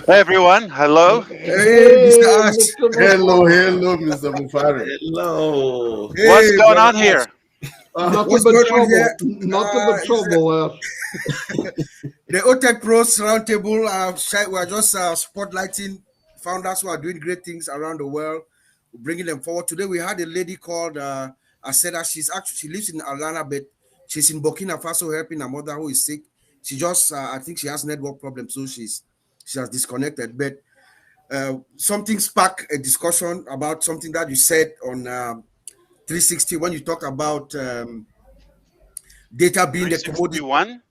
Hey everyone, hello. Hey, Mr. Hey, Ash. Mr. Hello, Mufareh. hello, Mr. Mufareh. Hello. What's Hey, going brother on Ash. here? Nothing What's but going on here? trouble. Nothing but Is trouble, Ash. the OTECH Pros Roundtable. We are just spotlighting founders who are doing great things around the world, bringing them forward. Today we had a lady called Aseda. She lives in Atlanta, but she's in Burkina Faso helping her mother who is sick. She just, I think she has network problems, so she has disconnected. But something sparked a discussion about something that you said on 360 when you talk about data being the commodity. 361?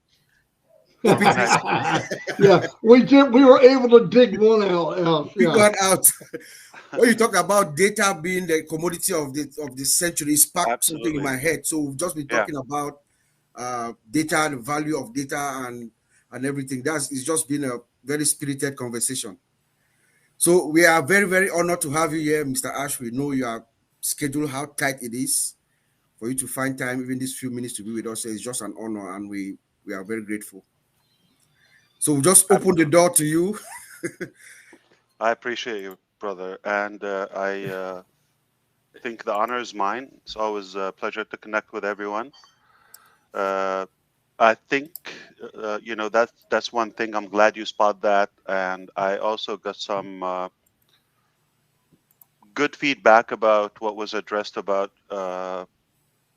Copy What did I say? 360. Yeah, we did. We were able to dig one out, Ash. We Yeah. got out. When you talk about data being the commodity of the century, it sparked something in Absolutely. my head. So we've just been Yeah. talking about data, the value of data, and everything. It's just been a very spirited conversation. So we are very, very honored to have you here, Mr. Ash. We know your schedule, how tight it is for you to find time, even these few minutes to be with us. So it's just an honor, and we are very grateful. So we just open the Absolutely. door to you. I appreciate you, brother. And I think the honor is mine. It's always a pleasure to connect with everyone. Uh, I think, that's one thing. I'm glad you spot that. And I also got some good feedback about what was addressed about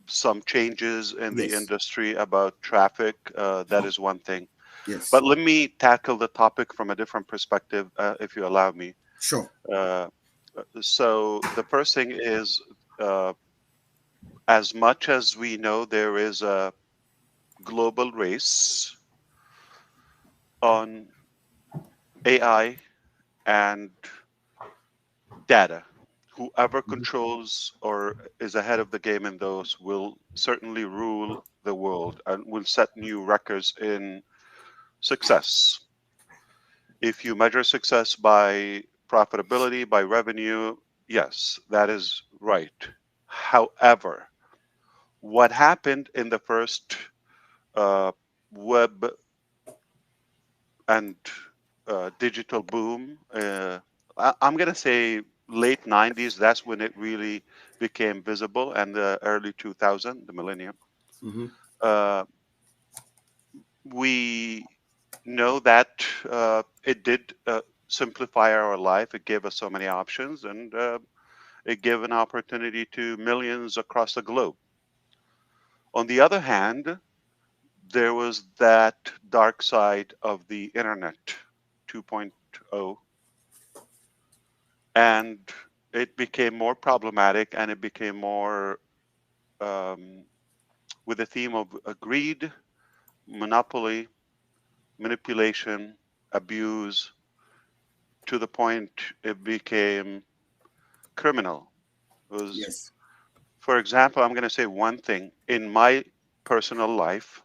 some changes in the Yes, industry about traffic. That is one thing. But yes, let me tackle the topic from a different perspective, if you allow me. sure. Uh, so the first thing is, uh, as much as we know, there is a global race on AI and data. Whoever Mhm. controls or is ahead of the game in those will certainly rule the world and will set new records in success. If you measure success by profitability, by revenue, yes, that is right. However, what happened in the first uh, web and digital boom, I'm going to say late 90s, that's when it really became visible, and the early 2000, the millennium. Mhm. Uh, we know that it did simplify our life. It gave us so many options, and it gave an opportunity to millions across the globe. On the other hand, there was that dark side of the internet 2.0, and it became more problematic and it became more um, with the theme of greed, monopoly, manipulation, abuse, to the point it became criminal. It was, Yes. for example, I'm going to say one thing. In my personal life,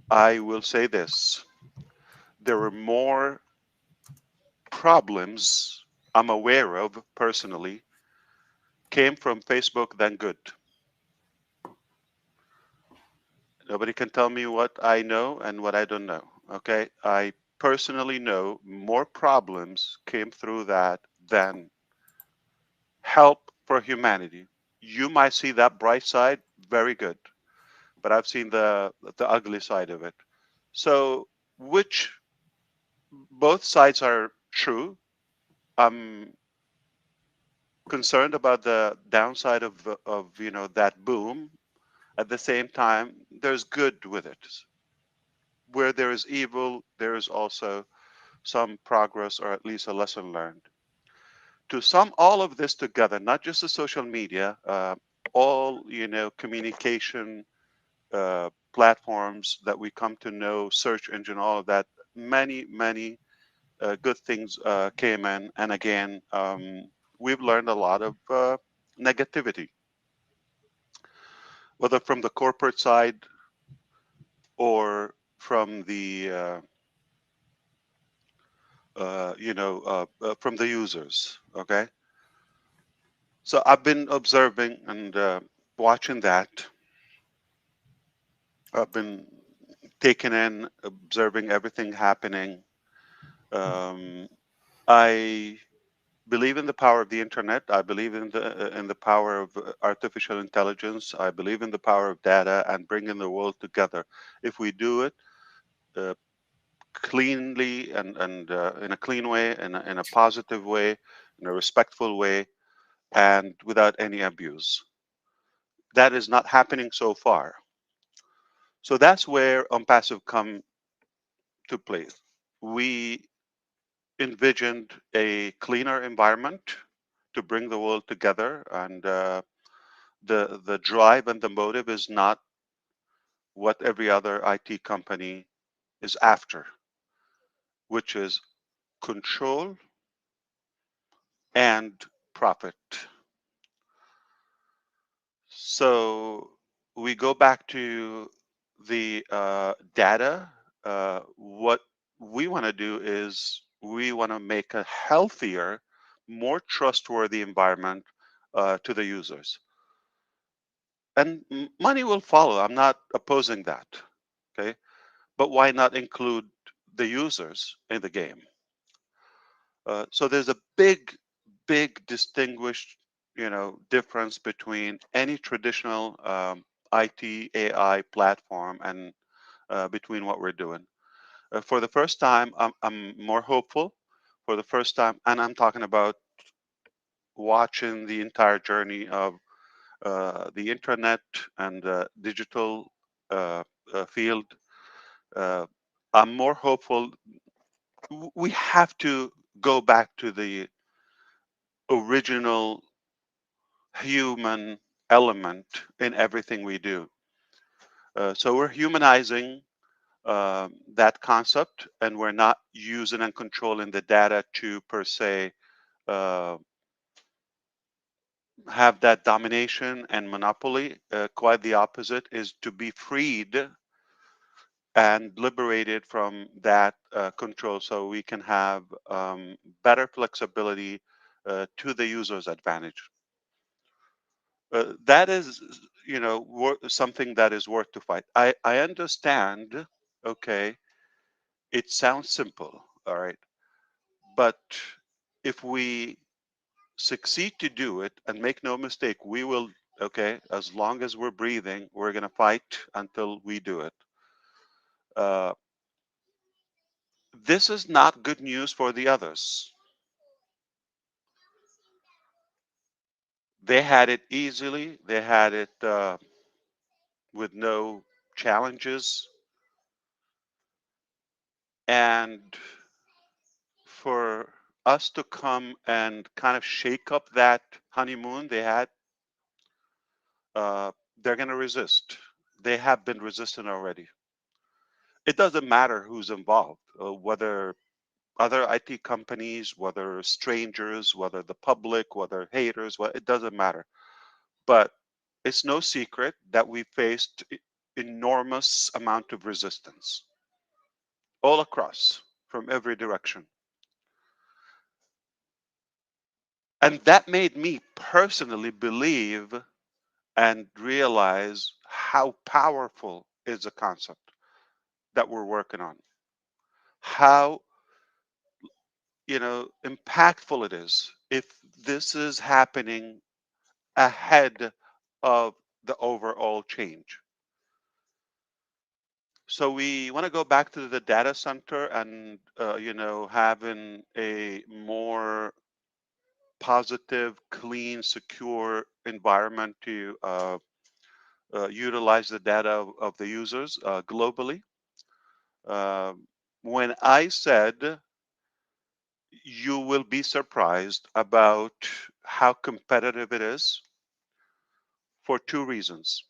I will say this. There were more problems I'm aware of personally came from Facebook than good. Nobody can tell me what I know and what I don't know. Okay. I personally know more problems came through that than help for humanity. You might see that bright side, very good, but I've seen the ugly side of it. So, which both sides are true. I'm concerned about the downside of that boom. At the same time, there's good with it. Where there is evil, there is also some progress or at least a lesson learned. To sum all of this together, not just the social media, all communication platforms that we come to know, search engine, all of that, many good things came in, and again, we've learned a lot of negativity, whether from the corporate side or from the from the users. Okay, so I've been observing and watching that. I've been taking in, observing everything happening. Um, I believe in the power of the internet. I believe in the power of artificial intelligence. I believe in the power of data and bringing the world together. If we do it uh, cleanly and in a clean way, in a positive way, in a respectful way, and without any abuse. That is not happening so far. So that's where Onpassive come to play. We envisioned a cleaner environment to bring the world together, and the drive and the motive is not what every other IT company is after, which is control and profit. So we go back to the data. What we want to do is we want to make a healthier, more trustworthy environment to the users. And money will follow. I'm not opposing that. Okay. But why not include the users in the game? So there's a big distinguished, difference between any traditional IT AI platform and between what we're doing. For the first time, I'm more hopeful. For the first time, and I'm talking about watching the entire journey of the internet and digital field. Uh, I'm more hopeful. We have to go back to the original human element in everything we do. So we're humanizing that concept, and we're not using and controlling the data to per se uh, have that domination and monopoly. Quite the opposite is to be freed and liberated from that control, so we can have better flexibility to the user's advantage. That is, something that is worth to fight. I understand. Okay, it sounds simple, all right, but if we succeed to do it, and make no mistake, we will. Okay, as long as we're breathing, we're gonna fight until we do it. Uh, this is not good news for the others. They had it easily. They had it with no challenges, and for us to come and kind of shake up that honeymoon they had, they're going to resist. They have been resistant already. It doesn't matter who's involved, whether other IT companies, whether strangers, whether the public, whether haters, it doesn't matter. But it's no secret that we faced enormous amount of resistance all across from every direction. And that made me personally believe and realize how powerful is a concept that we're working on, how impactful it is if this is happening ahead of the overall change. So we want to go back to the data center and having a more positive, clean, secure environment to utilize the data of the users globally. When I said you will be surprised about how competitive it is, for two reasons.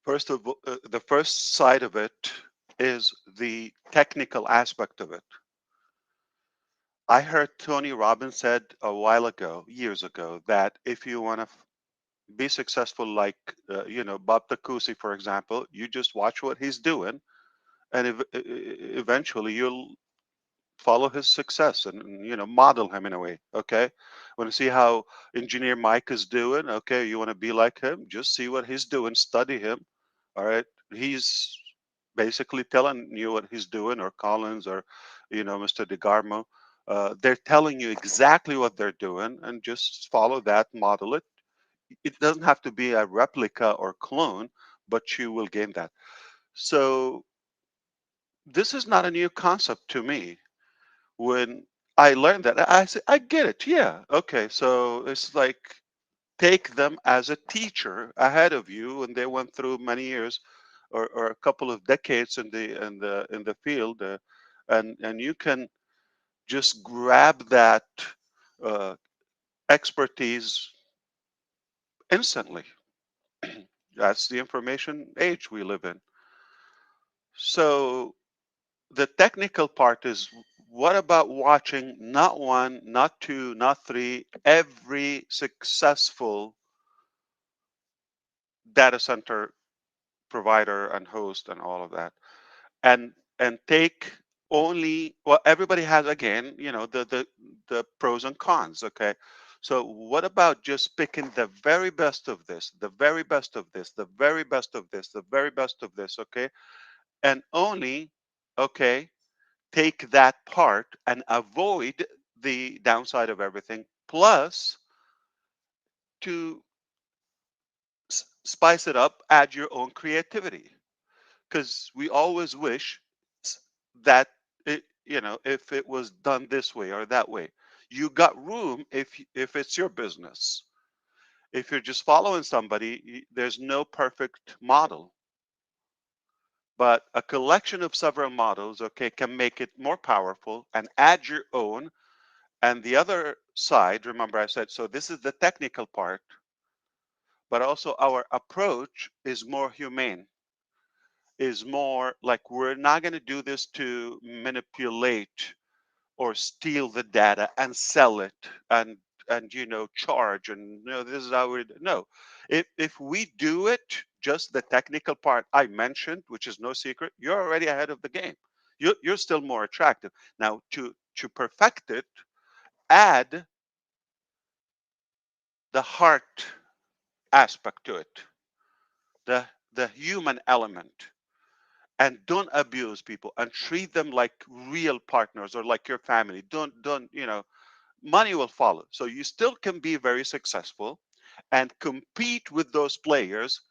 First of all, the first side of it is the technical aspect of it. I heard Tony Robbins said a while ago, years ago, that if you want to be successful, like Bob Takusi, for example, you just watch what he's doing, and eventually you'll follow his success and model him in a way. Okay, want to see how engineer Mike is doing? Okay, you want to be like him? Just see what he's doing, study him. All right, he's basically telling you what he's doing, or Collins, or Mr. DeGarmo. They're telling you exactly what they're doing, and just follow that, model it. It doesn't have to be a replica or clone, but you will gain that. So this is not a new concept to me. When I learned that, I said, I get it. Yeah, okay. So it's like, take them as a teacher ahead of you, and they went through many years, or a couple of decades in the field, and you can just grab that uh, expertise instantly. That's the information age we live in. So the technical part is, what about watching not one, not two, not three, every successful data center provider and host and all of that, and take only, well, everybody has, again, the pros and cons. Okay, so what about just picking the very best of this, the very best of this, the very best of this, the very best of this? Okay, and only, okay, take that part and avoid the downside of everything, plus to spice it up, add your own creativity, because we always wish that if it was done this way or that way. You got room if it's your business. If you're just following somebody, there's no perfect model, but a collection of several models, okay, can make it more powerful, and add your own. And the other side, remember I said, so this is the technical part, but also our approach is more humane, is more like, we're not going to do this to manipulate or steal the data and sell it, and charge, and this is how we no. If we do it, just the technical part I mentioned, which is no secret, you're already ahead of the game. You're still more attractive. Now, to perfect it, add the heart aspect to it, the human element, and don't abuse people, and treat them like real partners, or like your family. Don't money will follow. So you still can be very successful and compete with those players.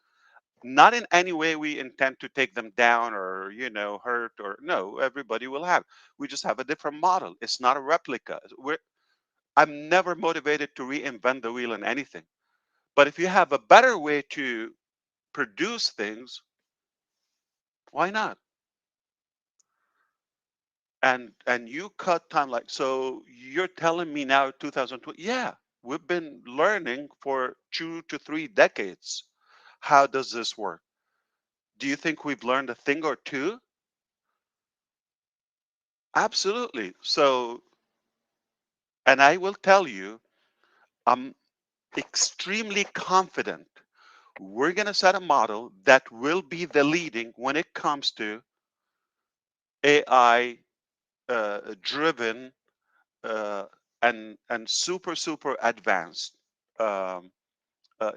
Not in any way we intend to take them down, or hurt, or no. Everybody will have. We just have a different model. It's not a replica. I'm never motivated to reinvent the wheel in anything. But if you have a better way to produce things, why not? And you cut time, like, so you're telling me now 2020, yeah, we've been learning for 2 to 3 decades. How does this work? Do you think we've learned a thing or two? Absolutely. So, and I will tell you, I'm extremely confident we're going to set a model that will be the leading when it comes to AI driven, uh, and super advanced, um,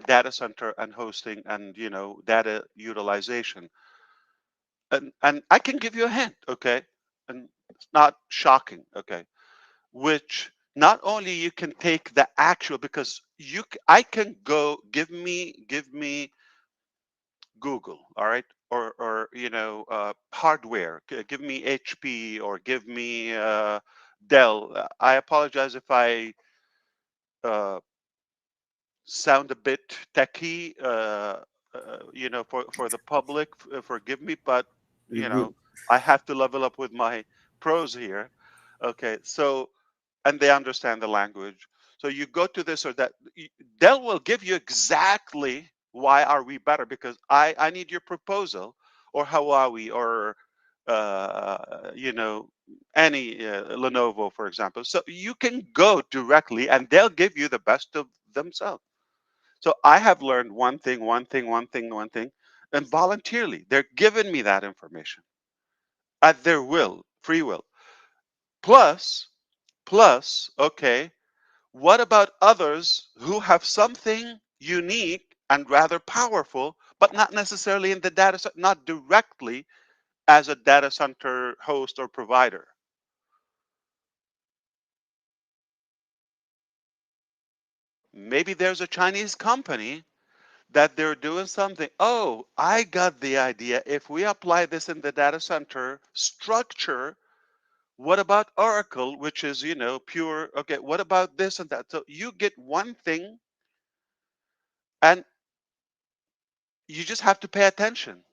data center and hosting, and data utilization. And I can give you a hint, okay, and it's not shocking, okay, which not only you can take the actual, because I can go, give me Google, all right, or hardware, give me HP, or give me Dell. I apologize if I uh, sound a bit techy, for the public. Forgive me, but You you good? know, I have to level up with my pros here. Okay, so, and they understand the language. So you go to this or that. Dell will give you exactly why are we better, because I need your proposal, or Huawei, or uh, you know any Lenovo, for example. So you can go directly, and they'll give you the best of themselves. So I have learned one thing, and voluntarily, they're giving me that information at their will, free will. Plus, okay, what about others who have something unique and rather powerful, but not necessarily in the data set, not directly, as a data center host or provider. Maybe there's a Chinese company that they're doing something. Oh, I got the idea. If we apply this in the data center structure, what about Oracle, which is, pure? Okay, what about this and that? So you get one thing and you just have to pay attention.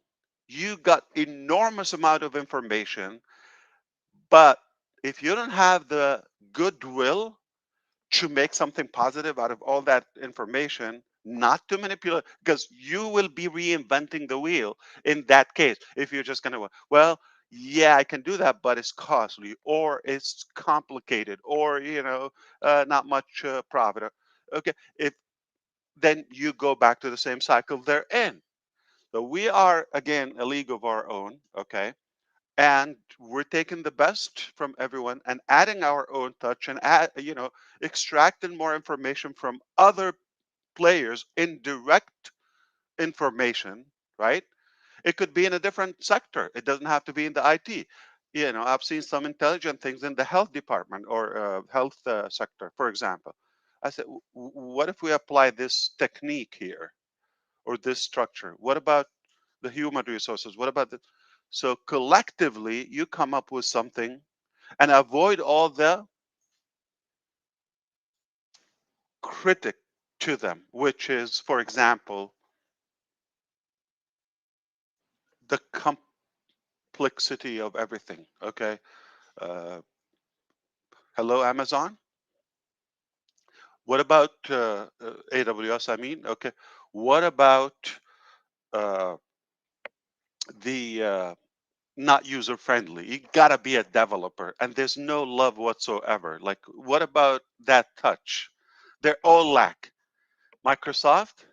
You got enormous amount of information, but if you don't have the goodwill to make something positive out of all that information, not to manipulate, because you will be reinventing the wheel in that case. If you're just going to, well, yeah, I can do that, but it's costly or it's complicated or, not much profit. Okay. If then you go back to the same cycle they're in. So we are, again, a league of our own. Okay. And we're taking the best from everyone and adding our own touch and extracting more information from other players in direct information, right? It could be in a different sector. It doesn't have to be in the IT. I've seen some intelligent things in the health department or health sector, for example. I said, what if we apply this technique here or this structure? What about the human resources? What about the so collectively you come up with something and avoid all the critic to them, which is, for example, the complexity of everything. Okay. Uh, hello, Amazon. What about AWS? I mean, okay. What about uh, the not user friendly? You gotta be a developer, and there's no love whatsoever. Like, what about that touch? They're all lack. Microsoft,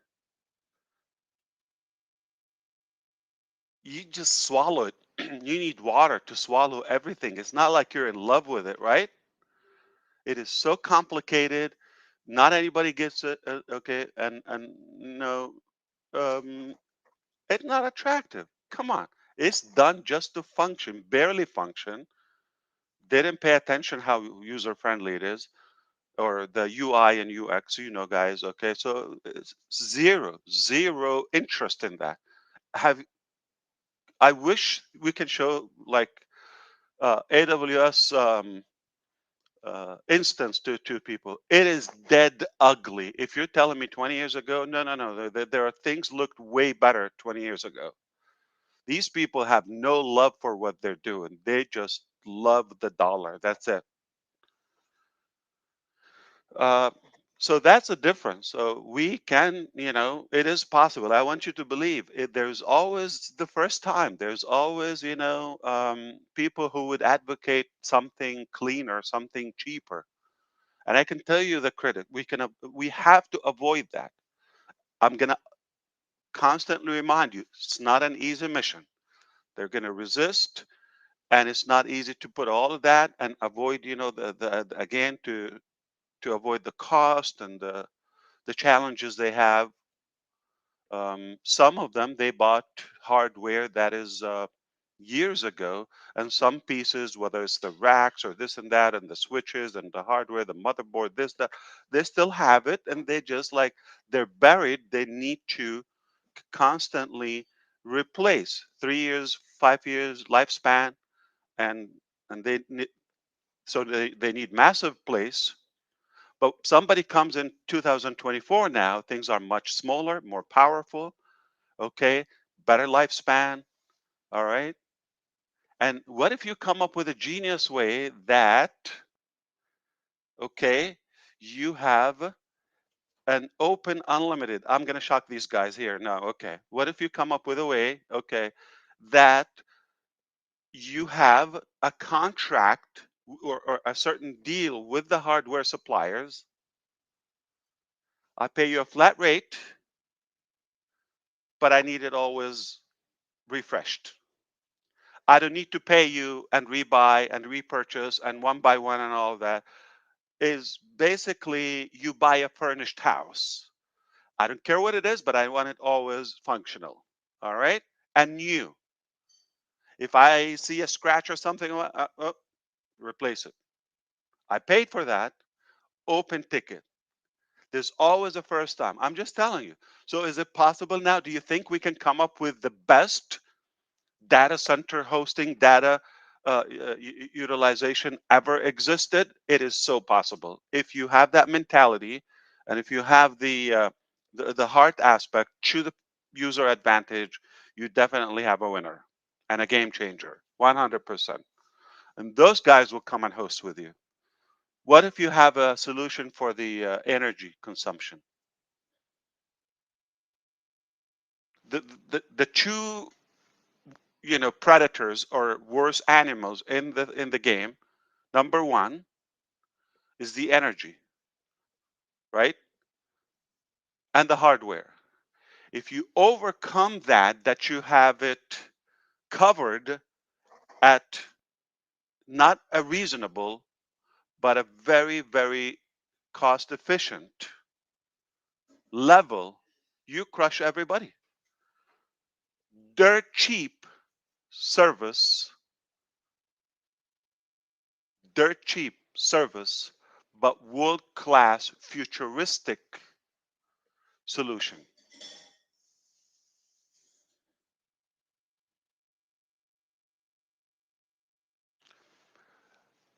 you just swallow it. You need water to swallow everything. It's not like you're in love with it, right? It is so complicated. Not anybody gets it. Okay, and no, um, it's not attractive. Come on, it's done just to function, barely function. They didn't pay attention how user friendly it is, or the UI and UX. Guys. Okay, so it's zero interest in that. Have I wish we can show like AWS instance to people. It is dead ugly. If you're telling me 20 years ago, no, there are things looked way better 20 years ago. These people have no love for what they're doing. They just love the dollar. That's it. Uh, so that's a difference. So we can, it is possible. I want you to believe it. There's always the first time. There's always, people who would advocate something cleaner, something cheaper. And I can tell you the critic. We have to avoid that. I'm gonna constantly remind you, it's not an easy mission. They're gonna resist, and it's not easy to put all of that and avoid, the again to avoid the cost and the challenges they have. Some of them they bought hardware that is years ago, and some pieces, whether it's the racks or this and that, and the switches and the hardware, the motherboard, this, that, they still have it, and they just like they're buried. They need to constantly replace 3 years, 5 years lifespan, and they need, so they need massive place. But somebody comes in 2024 now, things are much smaller, more powerful, okay, better lifespan, all right. And what if you come up with a genius way that, okay, you have an open unlimited, I'm going to shock these guys here now, okay, what if you come up with a way, okay, that you have a contract or a certain deal with the hardware suppliers. I pay you a flat rate, but I need it always refreshed. I don't need to pay you and rebuy and repurchase and one by one and all of that. Is basically you buy a furnished house. I don't care what it is, but I want it always functional. All right. And new. If I see a scratch or something, replace it. I paid for that. Open ticket. There's always a first time. I'm just telling you. So is it possible now? Do you think we can come up with the best data center hosting data utilization ever existed? It is so possible. If you have that mentality, and if you have the heart aspect to the user advantage, you definitely have a winner and a game changer, 100%. And those guys will come and host with you. What if you have a solution for the energy consumption? The two predators or worse animals in the game, number one is the energy, right? And the hardware. If you overcome that you have it covered at not a reasonable but a very, very cost efficient level, you crush everybody. Dirt cheap service, dirt cheap service, but world class futuristic solution.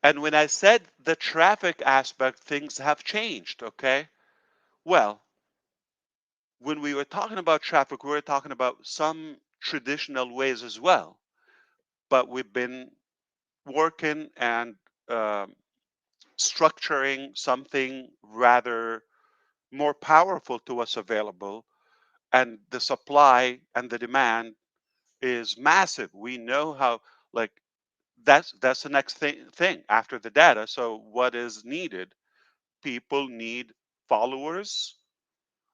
And when I said the traffic aspect, things have changed, okay? Well, when we were talking about traffic, we were talking about some traditional ways as well. But we've been working and um structuring something rather more powerful to us available. And the supply and the demand is massive. We know how, like, that's the next thing after the data. So what is needed? People need followers,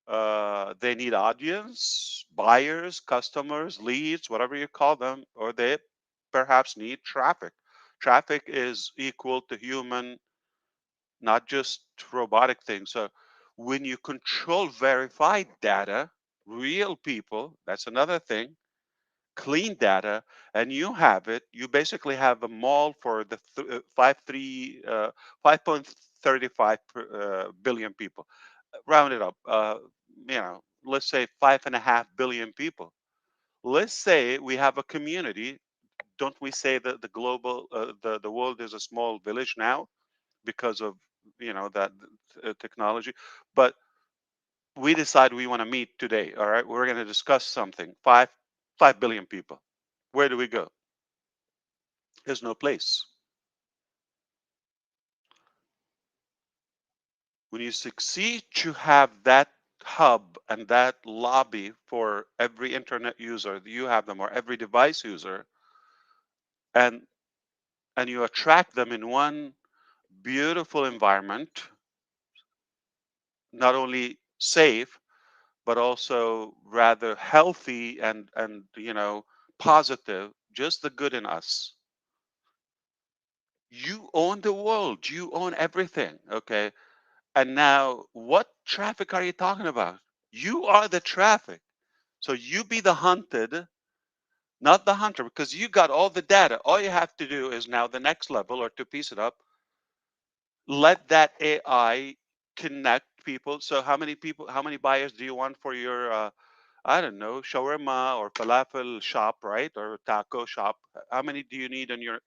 they need audience, buyers, customers, leads, whatever you call them, or they perhaps need traffic. Traffic is equal to human, not just robotic things. So when you control verified data, real people, that's another thing, clean data, and you have it, you basically have a mall for the 5.35 billion people. Round it up, let's say 5.5 billion people. Let's say we have a community. Don't we say that the global, the world is a small village now because of that technology? But we decide we want to meet today. All right, we're going to discuss something. 5 billion people. Where do we go? There's no place. When you succeed to have that hub and that lobby for every internet user, you have them, or every device user, and you attract them in one beautiful environment, not only safe but also rather healthy and positive, just the good in us. You own the world, you own everything, okay? And now, what traffic are you talking about? You are the traffic. So you be the hunted, not the hunter, because you got all the data. All you have to do is now the next level, or to piece it up, let that AI connect people. So how many people, how many buyers do you want for your, I don't know, shawarma or falafel shop, right? Or taco shop? How many do you need on your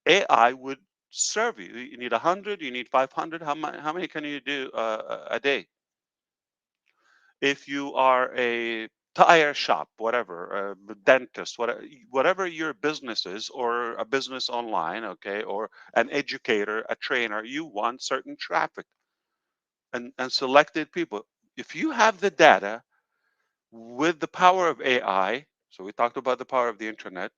AI would serve you? You need 100, you need 500. How many can you do a day? If you are a tire shop, whatever, a dentist, whatever your business is, or a business online, okay, or an educator, a trainer, you want certain traffic and selected people. If you have the data with the power of AI, so we talked about the power of the internet,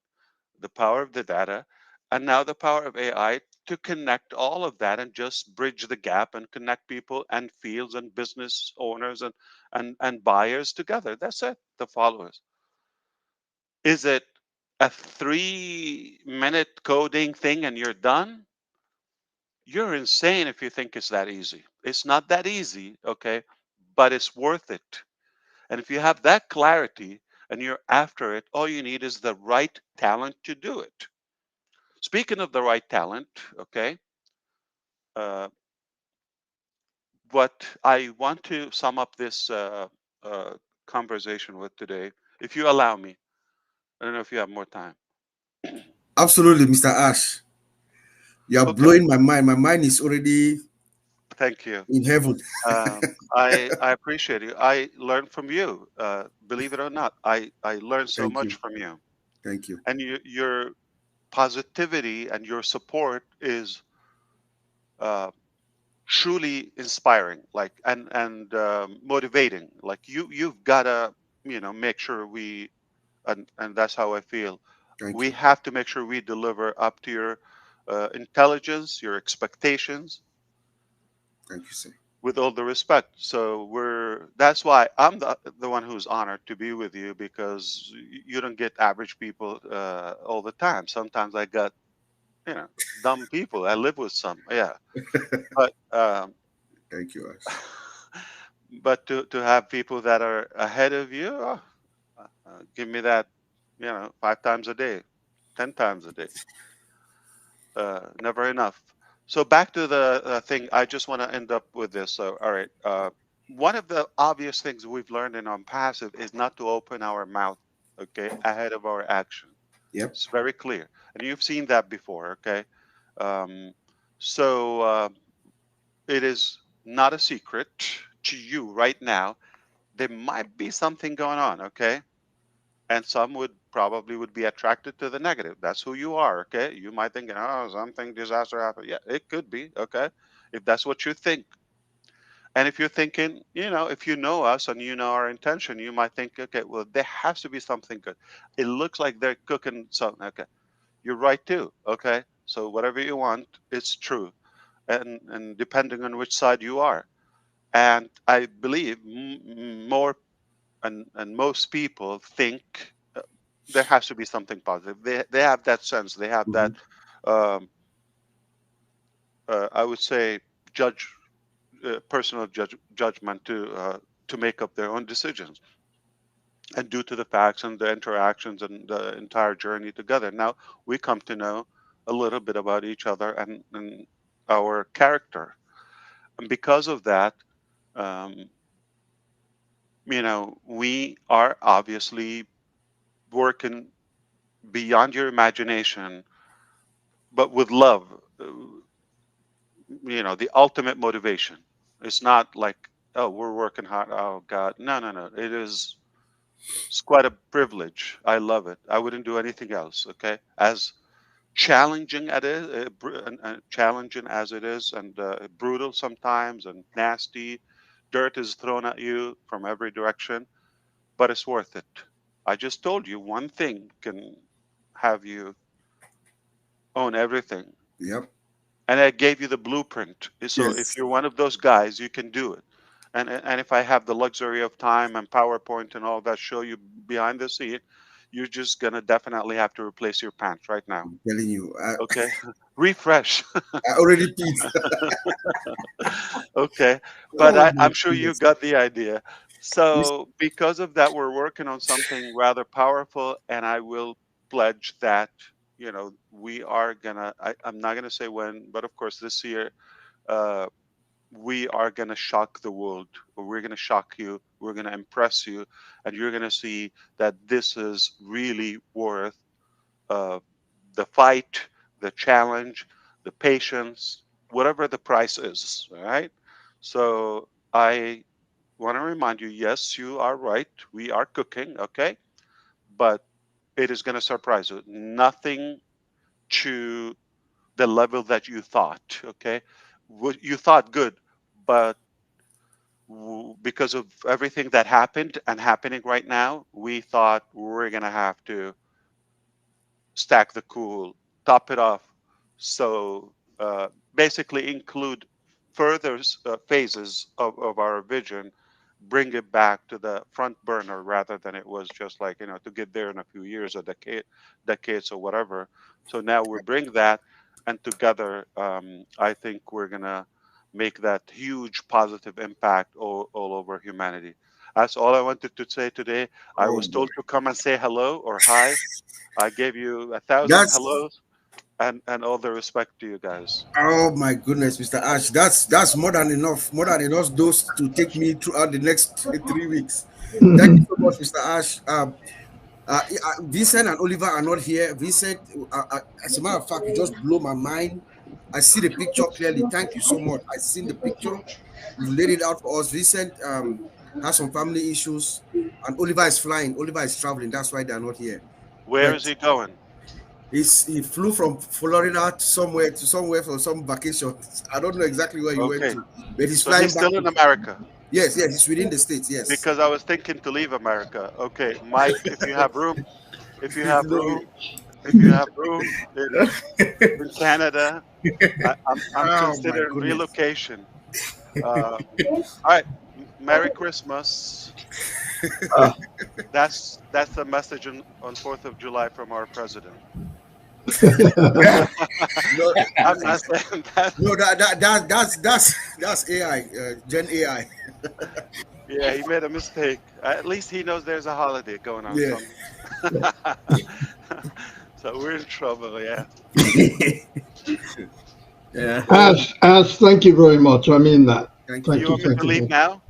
the power of the data, and now the power of AI to connect all of that and just bridge the gap and connect people and fields and business owners and buyers together. That's it, the followers. Is it a 3-minute coding thing and you're done? You're insane if you think it's that easy. It's not that easy, okay? But it's worth it. And if you have that clarity, and you're after it, all you need is the right talent to do it. Speaking of the right talent, okay, uh, what I want to sum up this uh, conversation with today, if you allow me, I don't know if you have more time. Absolutely, Mr. Ash. You are Okay, blowing my mind. My mind is already thank you. in heaven. I appreciate you. I learned from you. Believe it or not, I learned so Thank much you. from you, Thank you. and your positivity and your support is uh, truly inspiring, like and motivating. Like you've got to make sure we and that's how I feel. Thank We you. have to make sure we deliver up to your intelligence, your expectations, Thank you, sir. with all the respect. So that's why I'm the one who's honored to be with you, because you don't get average people all the time. Sometimes I got, you know, dumb people. I live with some, yeah. But Thank you, Ash. but to have people that are ahead of you, give me that, 5 times a day, 10 times a day. Never enough. So back to the thing. I just want to end up with this. So, all right. One of the obvious things we've learned in Onpassive is not to open our mouth, okay, ahead of our action. Yep. It's very clear, and you've seen that before, okay. Um, so it is not a secret to you right now. There might be something going on, okay, and some would be attracted to the negative. That's who you are, okay. You might think, oh, something disaster happened. Yeah, it could be, okay, if that's what you think. And if you're thinking, if you know us and you know our intention, you might think, okay, well, there has to be something good. It looks like they're cooking something. Okay, you're right too, okay. So whatever you want, it's true, and depending on which side you are. And I believe more and most people think there has to be something positive. They have that sense. They have that. Hmm. Um, I would say judge personal judgment to make up their own decisions, and due to the facts and the interactions and the entire journey together. Now we come to know a little bit about each other and our character, and because of that, um, we are obviously working beyond your imagination, but with love. The ultimate motivation. It's not like, oh, we're working hard. Oh God, no, no, no. It's quite a privilege. I love it. I wouldn't do anything else. Okay, as challenging it is, challenging as it is, and brutal sometimes, and nasty. Dirt is thrown at you from every direction, but it's worth it. I just told you one thing can have you own everything. Yep. And I gave you the blueprint. So if Yes. you're one of those guys, you can do it. And if I have the luxury of time and PowerPoint and all that show you behind the scene, you're just gonna definitely have to replace your pants right now. I'm telling you. Okay, refresh. I already peed. Okay, but Oh my I'm sure you goodness. got the idea. Mis- So because of that, we're working on something rather powerful, and I will pledge that we are gonna. I'm not gonna say when, but of course this year. Uh, we are going to shock the world, or we're going to shock you, we're going to impress you, and you're going to see that this is really worth uh, the fight, the challenge, the patience, whatever the price is. All right. So I want to remind you, yes, you are right, we are cooking, okay, but it is going to surprise you. Nothing to the level that you thought, okay. What you thought good, but because of everything that happened and happening right now, we thought we were going to have to stack the cool, top it off. So basically, include further phases of our vision, bring it back to the front burner rather than it was just like, to get there in a few years, a decades or whatever. So now we bring that, and together, I think we're going to make that huge positive impact all over humanity. That's all I wanted to say today. I Oh was boy. told to come and say hello or hi. I gave you 1,000 That's hellos and all the respect to you guys. oh my goodness, Mr. Ash. That's more than enough. More than enough dose to take me throughout the next 3 weeks. Thank you so much, Mr. Ash. Vincent and Oliver are not here. Vincent, as a matter of fact, you just blow my mind. I see the picture clearly. Thank you so much. I seen the picture. You laid it out for us. Vincent has some family issues, and Oliver is flying. Oliver is traveling. That's why they're not here. Where But is he going? he flew from Florida to somewhere for some vacation. I don't know exactly where he went Okay. to, but he's So he's flying back. still in America Yes, yes, he's within the states. Yes. because I was thinking to leave America. Okay, Mike, if you have room, if you have room, if you have room in Canada, I'm Oh my considering goodness. relocation. All right. Merry Christmas. Uh, That's the message on 4th of July from our president. No, I'm not saying that. no, that's AI, Gen AI. Yeah, he made a mistake. At least he knows there's a holiday going on Yeah. somewhere. So we're in trouble. Yeah. Yeah. Ash, thank you very much. I mean that. Thank Do you. you Thank you, want me thank to you. leave now?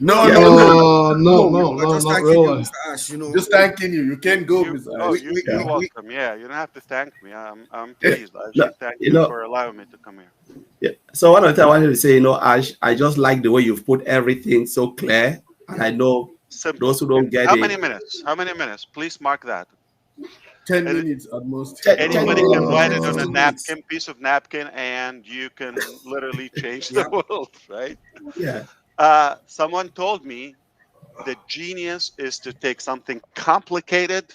No, yeah. no, no, no, No, no. We're just not thanking you, really. Mr. Ash. You know, Just thanking you. You can't go, You Mr. oh Ash. you're welcome. Yeah, you don't have to thank me. I'm Yeah. pleased. I No, should thank you you know, for allowing me to come here. yeah. So one of the things I wanted to say, Ash, I just like the way you've put everything so clear, and I know those Simple. who don't get How it. many minutes? How many minutes? Please mark that. 10 And minutes at most. 10 anybody can minutes. write it on a 15 minutes. napkin, piece of napkin, and you can literally change the Yeah. world, right? Yeah. Someone told me the genius is to take something complicated,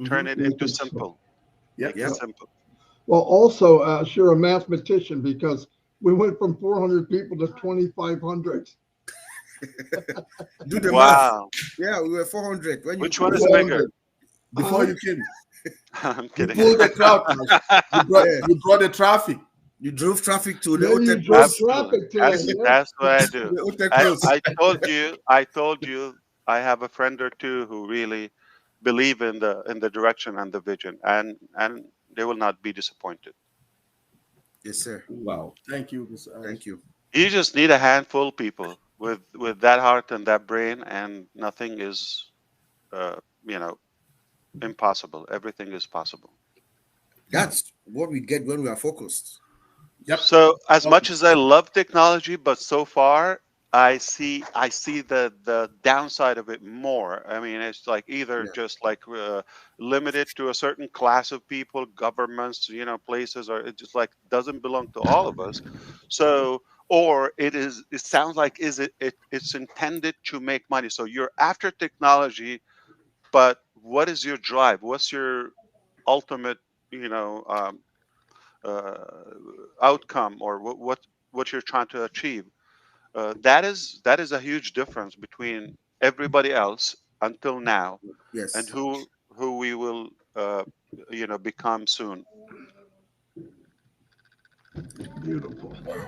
turn it into simple. Yep. Make it Yep. simple. Well, also, you're a mathematician because we went from 400 people to 2,500. Do the math. Wow. Yeah, we were 400 when you Which one is bigger? 400 before you came. I'm You kidding. pulled the crowd, Ash. yeah, You brought the traffic. you drove traffic to the Then you OTECH drove Pros. Absolutely. traffic today. Yeah. That's what I do. The OTECH I, Pros. I I told you I have a friend or two who really believe in the direction and the vision, and they will not be disappointed. Yes, sir. Wow. Thank you, Mr. Ash. Thank you. You just need a handful of people with that heart and that brain, and nothing is uh, you know impossible. Everything is possible. That's what we get when we are focused. Yep. So as much Focus. as I love technology, but so far I see the downside of it more. I mean, it's like either Yeah. just like limited to a certain class of people, governments, places, or it just like doesn't belong to all of us. So, or it sounds like it's intended to make money. So you're after technology, but what is your drive? What's your ultimate, you know, um, uh, outcome, or what you're trying to achieve? That is a huge difference between everybody else until now and Yes. who we will become soon. Beautiful. Wow.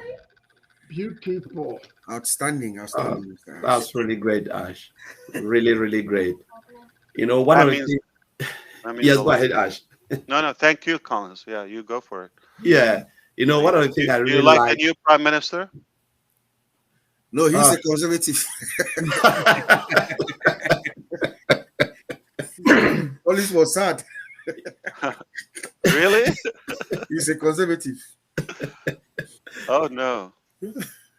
Beautiful. Outstanding. Uh, Outstanding, Mr. Ash. that's really great, Ash. Really, really great. One That of the means things. that means Yes, a go lot. ahead, Ash. No, thank you, Collins. Yeah, you go for it. Yeah. One of the Do things I you really like the like. new prime minister? No, he's Uh, a conservative. Police was sad. Really? He's a conservative. Oh no.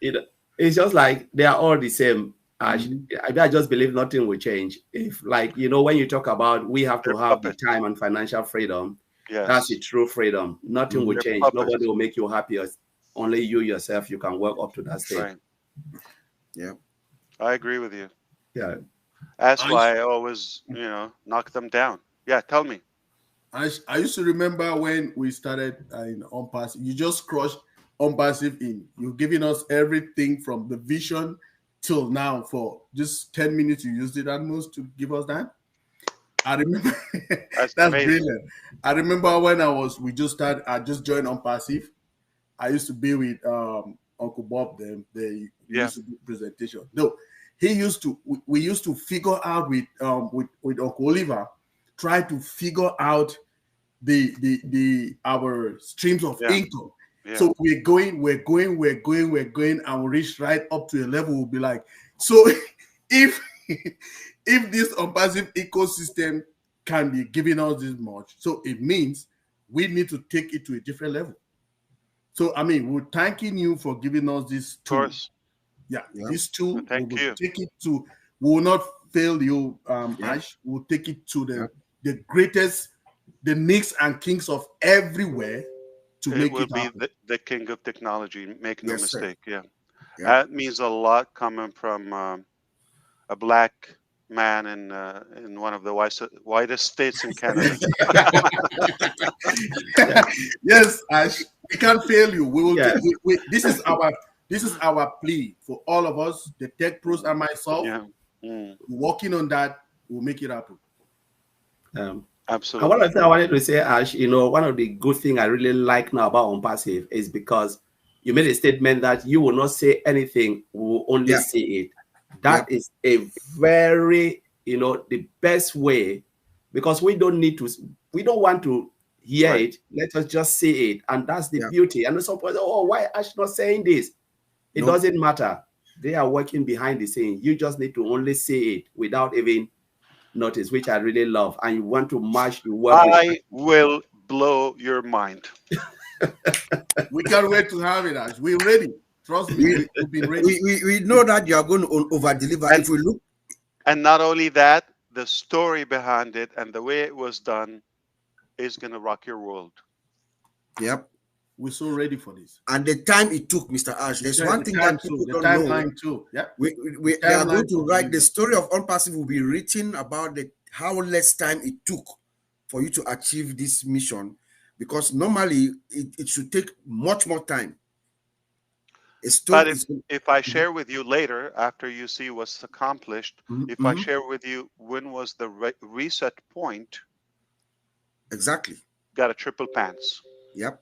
it, it's just like they are all the same. Mhm. I just believe nothing will change. If, like, when you talk about we have to They're have the puppets. time and financial freedom, that's the Yes. true freedom. Nothing will Mhm. They're change. Nobody puppets. will make you happy. Only you yourself, you can work up to that state. Right. Yeah. I agree with you. Yeah. That's I used, why I always, knock them down. Yeah, tell me. I used to remember when we started in Onpassive. You just crushed Onpassive in. You've given us everything from the vision till now for just 10 minutes. You used it at most to give us that. I remember That's that's amazing. brilliant. I remember when we just started, I just joined Onpassive. I used to be with Uncle Bob. Them they Yeah. used to do presentation. No, he used to, we used to figure out with Uncle Oliver, try to figure out our streams of income. Yeah. So we're going, and we reach right up to a level. We'll be like, so if this Onpassive ecosystem can be giving us this much, so it means we need to take it to a different level. So I mean, we're thanking you for giving us this tool. Of course. Yeah, this tool. Thank you. Take it to. We will not fail you, Ash. We'll take it to the greatest, the nicks and kings of everywhere to make it happen. It will be the king of technology. Make no mistake. Yeah. That means a lot coming from a black man in one of the whitest states in Canada. Yes, Ash. We can't fail you. We will. This is our plea for all of us, the tech pros and myself. Working on that, we'll make it happen. Absolutely. One of the things I wanted to say, Ash, one of the good things I really like now about Onpassive is because you made a statement that you will not say anything, we will only say it. That is a very, the best way, because we don't want to hear it. Let us just say it. And that's the beauty. And some people say, oh, why Ash not saying this? It doesn't matter. They are working behind the scene. You just need to only say it without even notice, which I really love. And you want to match the work. I will blow your mind. We can't wait to have it, Ash. We're ready. Trust me, we've been ready. We know that you are going to over-deliver. If we look, and not only that, the story behind it and the way it was done is going to rock your world. Yep. We're so ready for this. And the time it took, Mr. Ash, there's one thing that people don't know. Timeline too. Yeah. We are going to write the story of Onpassive will be written about how less time it took for you to achieve this mission, because normally it should take much more time. But if I share with you later, after you see what's accomplished, if I share with you when was the reset point, exactly, got a triple pants. Yep.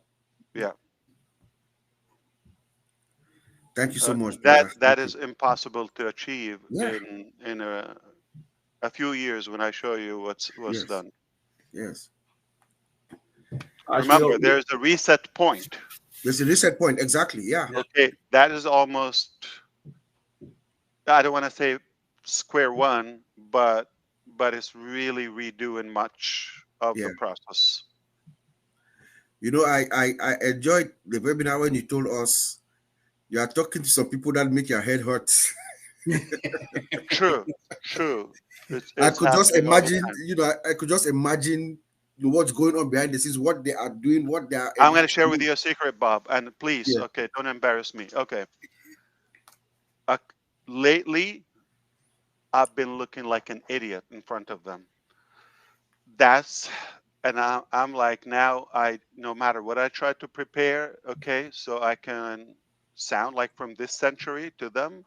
Yeah. Thank you so much. That is impossible to achieve in a few years when I show you what's done. Yes. Remember, there's a reset point. There's a reset point, exactly. Yeah. Okay, that is almost, I don't want to say square one, but it's really redoing much of the process. I enjoyed the webinar when you told us you are talking to some people that make your head hurt. True. I could just imagine, I could just imagine what's going on behind the scenes, what they are doing, what they are. I'm going to share with you a secret, Bob, and please, okay, don't embarrass me. Okay. Lately, I've been looking like an idiot in front of them. And I'm like, now no matter what I try to prepare, okay, so I can sound like from this century to them.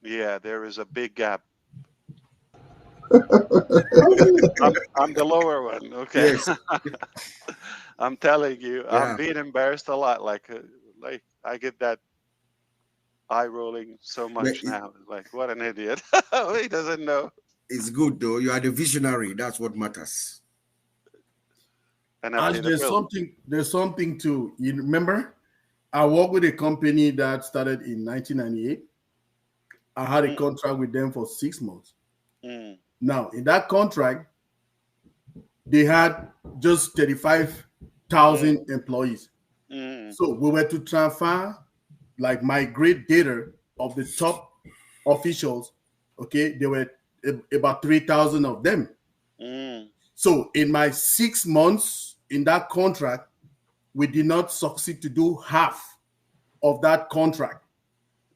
There is a big gap. I'm the lower one, okay. Yes. I'm telling you, I'm being embarrassed a lot. Like I get that eye rolling so much now. Like, what an idiot! He doesn't know. It's good though. You are the visionary. That's what matters. And there's something to, you remember, I worked with a company that started in 1998. I had a contract with them for 6 months. Now, in that contract, they had just 35,000 employees. So we were to transfer, like, migrate data of the top officials. Okay, there were about 3,000 of them. So in my 6 months in that contract, we did not succeed to do half of that contract.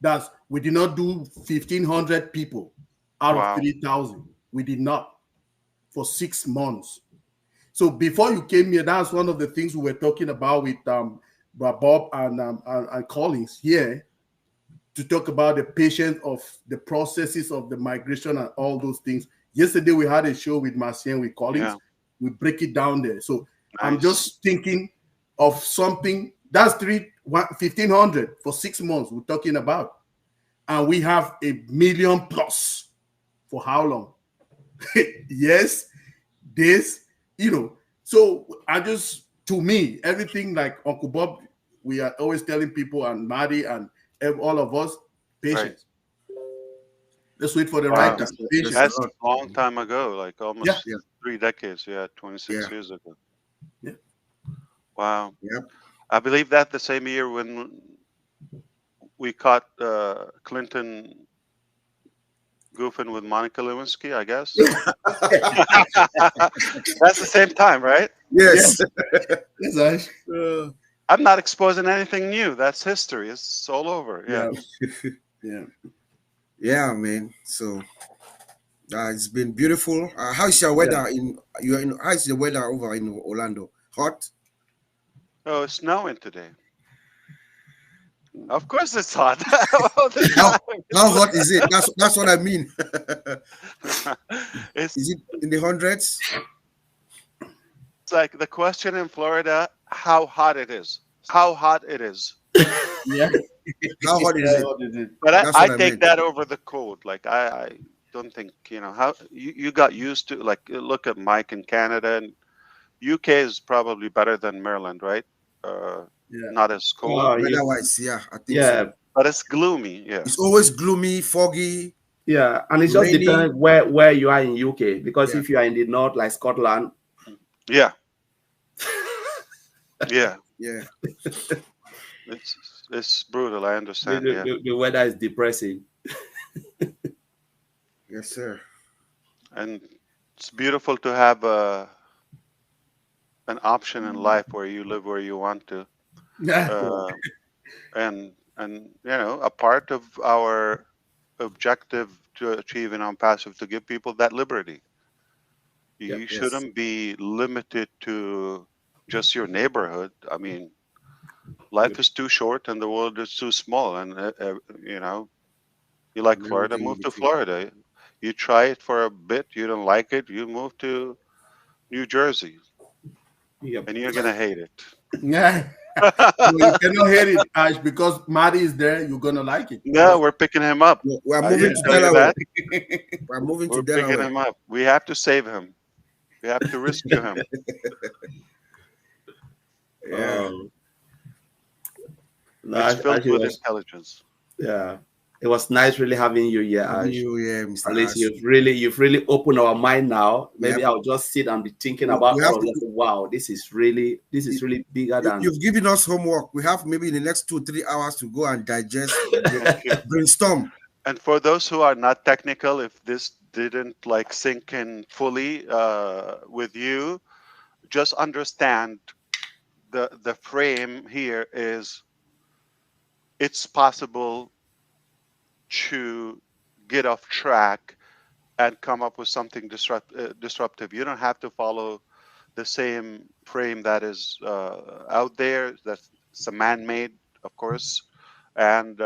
That's, we did not do 1,500 people out of 3,000. We did not for 6 months. So before you came here, that's one of the things we were talking about with Bob and Collins here, to talk about the patience of the processes of the migration and all those things. Yesterday we had a show with Marcien, with Collins. We break it down there. So nice. I'm just thinking of something that's 1,500 for 6 months we're talking about. and we have 1 million plus. For how long? Yes, this, So I just, to me, everything like Uncle Bob, we are always telling people, and Maddie and all of us, patience. Right. Let's wait for the right time. Patience. That's a long time ago, like almost 3 decades. 26 years ago. Yeah. Wow. Yep. I believe that the same year when we caught Clinton goofing with Monica Lewinsky, I guess. That's the same time, right? Yes. Yes. I'm not exposing anything new. That's history. It's all over. Yeah, man. So it's been beautiful. How's your weather how's the weather over in Orlando? Hot? Oh, it's snowing today. Of course it's hot. How hot is it? That's what I mean. Is it in the hundreds? It's like the question in Florida, how hot it is. How hot it is. Yeah. How hot is it? But I take that over the cold. Like I don't think, how you got used to, like, look at Mike in Canada, and UK is probably better than Maryland, right? Not as cold. Otherwise, I think so. But it's gloomy. Yeah. It's always gloomy, foggy. Yeah, and it just depends where you are in UK, because if you are in the north, like Scotland. Yeah. It's brutal. I understand. The weather is depressing. Yes, sir. And it's beautiful to have an option in life where you live where you want to. And a part of our objective to achieve in Onpassive, to give people that liberty. You shouldn't be limited to just your neighborhood. I mean, life is too short and the world is too small. And, you like Florida, move to Florida. You try it for a bit, you don't like it, you move to New Jersey. And you're going to hate it. Yeah. You cannot hate it, Ash, because Maddie is there. You're going to like it. No, we're picking him up. We're moving to Delaware. We're moving to Delaware. We're picking him up. We have to save him. We have to rescue him. It's filled with intelligence. Yeah. It was nice really having you here, Ash. Mr. At least you've really opened our mind now. Maybe I'll just sit and be thinking about all of this. Wow, this is really bigger than. You've given us homework. We have maybe in the next 2-3 hours to go and digest, brainstorm. And for those who are not technical, if this didn't sink in fully with you, just understand the frame here is, it's possible to get off track and come up with something disruptive. You don't have to follow the same frame that is out there. That's a man-made, of course, and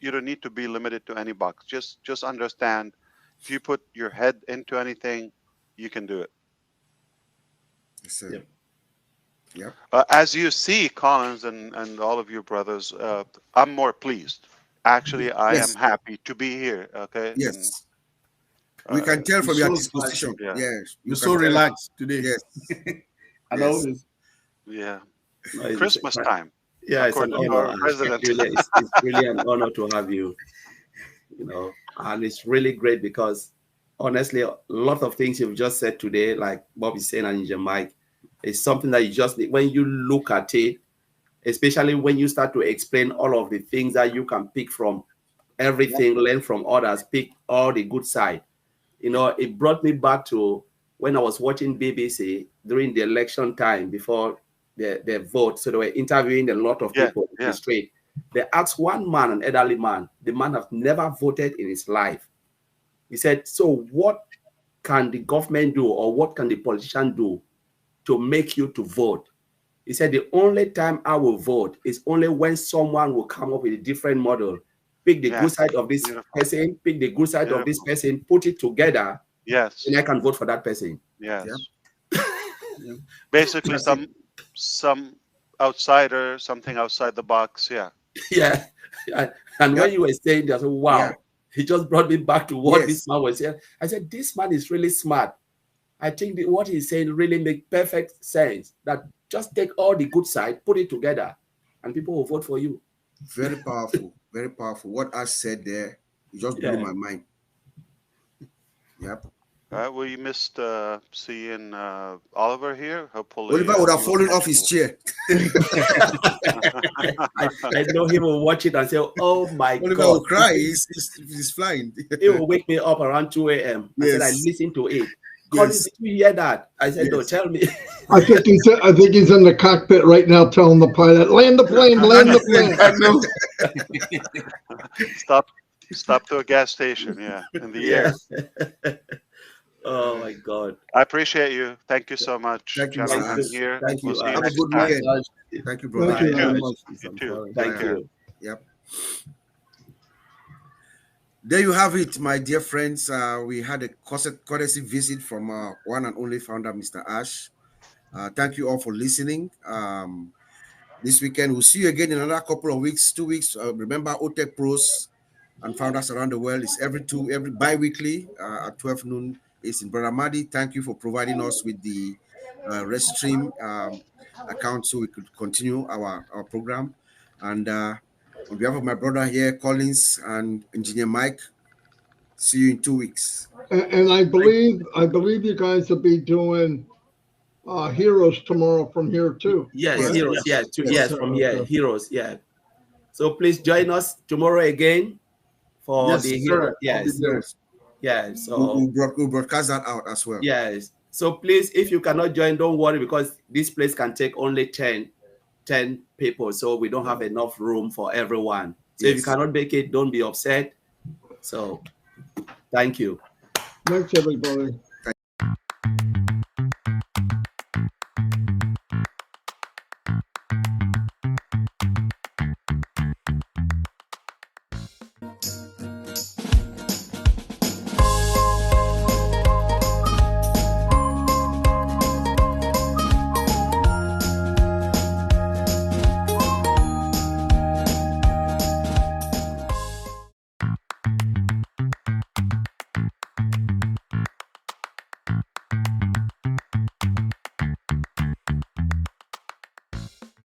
you don't need to be limited to any box. Just understand, if you put your head into anything, you can do it. Yes, sir. Yeah. As you see, Collins and all of you brothers, I'm more pleased. Actually, I am happy to be here. Okay. Yes. And, we can tell from your disposition. Yes. You're so relaxed today. Yes. I know this. Yeah. Christmas time. Yeah, it's an honor. It's really an honor to have you. And it's really great because, honestly, a lot of things you've just said today, like Bob is saying and Injin Mike, is something that you just, when you look at it, especially when you start to explain all of the things that you can pick from everything, learn from others, pick all the good side. It brought me back to when I was watching BBC during the election time before the vote. So they were interviewing a lot of people in the street. They asked one man, an elderly man, the man has never voted in his life. He said, so what can the government do, or what can the politician do to make you to vote? He said, the only time I will vote is only when someone will come up with a different model, pick the good side of this person, pick the good side of this person, put it together. Yes. And I can vote for that person. Yes. Basically, some outsider, something outside the box. Yeah. Yeah. And when you were saying that, wow, he just brought me back to what this man was saying. I said, this man is really smart. I think that what he's saying really makes perfect sense. That just take all the good side, put it together, and people will vote for you. Very powerful, very powerful. What I said there, it just blew my mind. Yep. Well, you missed seeing Oliver here. Hopefully, Oliver would have fallen off his chair. I know he will watch it and say, "Oh my God!" Oliver will cry. He's flying. He will wake me up around 2 a.m. I said, "I listened to it." Collins, did you hear that? I said, "No, tell me." I think he's in the cockpit right now, telling the pilot, "Land the plane, land the plane." Stop to a gas station. Yeah, in the air. Oh my God! I appreciate you. Thank you so much. Thank you, Here. Thank you. We'll Have a good weekend. Thank you, brother. Thank you very much. much. Thank you. Yep. There you have it, my dear friends. We had a courtesy visit from our one and only founder, Mr. Ash. Thank you all for listening. This weekend, we'll see you again in another couple of weeks, 2 weeks. Remember, OTECH Pros and founders around the world is every bi-weekly at 12 noon. It's in Brother Madi. Thank you for providing us with the Restream account so we could continue our program. And on behalf of my brother here, Collins, and Engineer Mike, see you in 2 weeks. And I believe you guys will be doing Heroes tomorrow from here too. Yes, right? Heroes. Yes, from here, Heroes. Yeah. So please join us tomorrow again for the Heroes. Yes. Yeah. So we'll broadcast that out as well. Yes. So please, if you cannot join, don't worry, because this place can take only 10 people. So we don't have enough room for everyone. So if you cannot make it, don't be upset. So thank you. Thanks, everybody.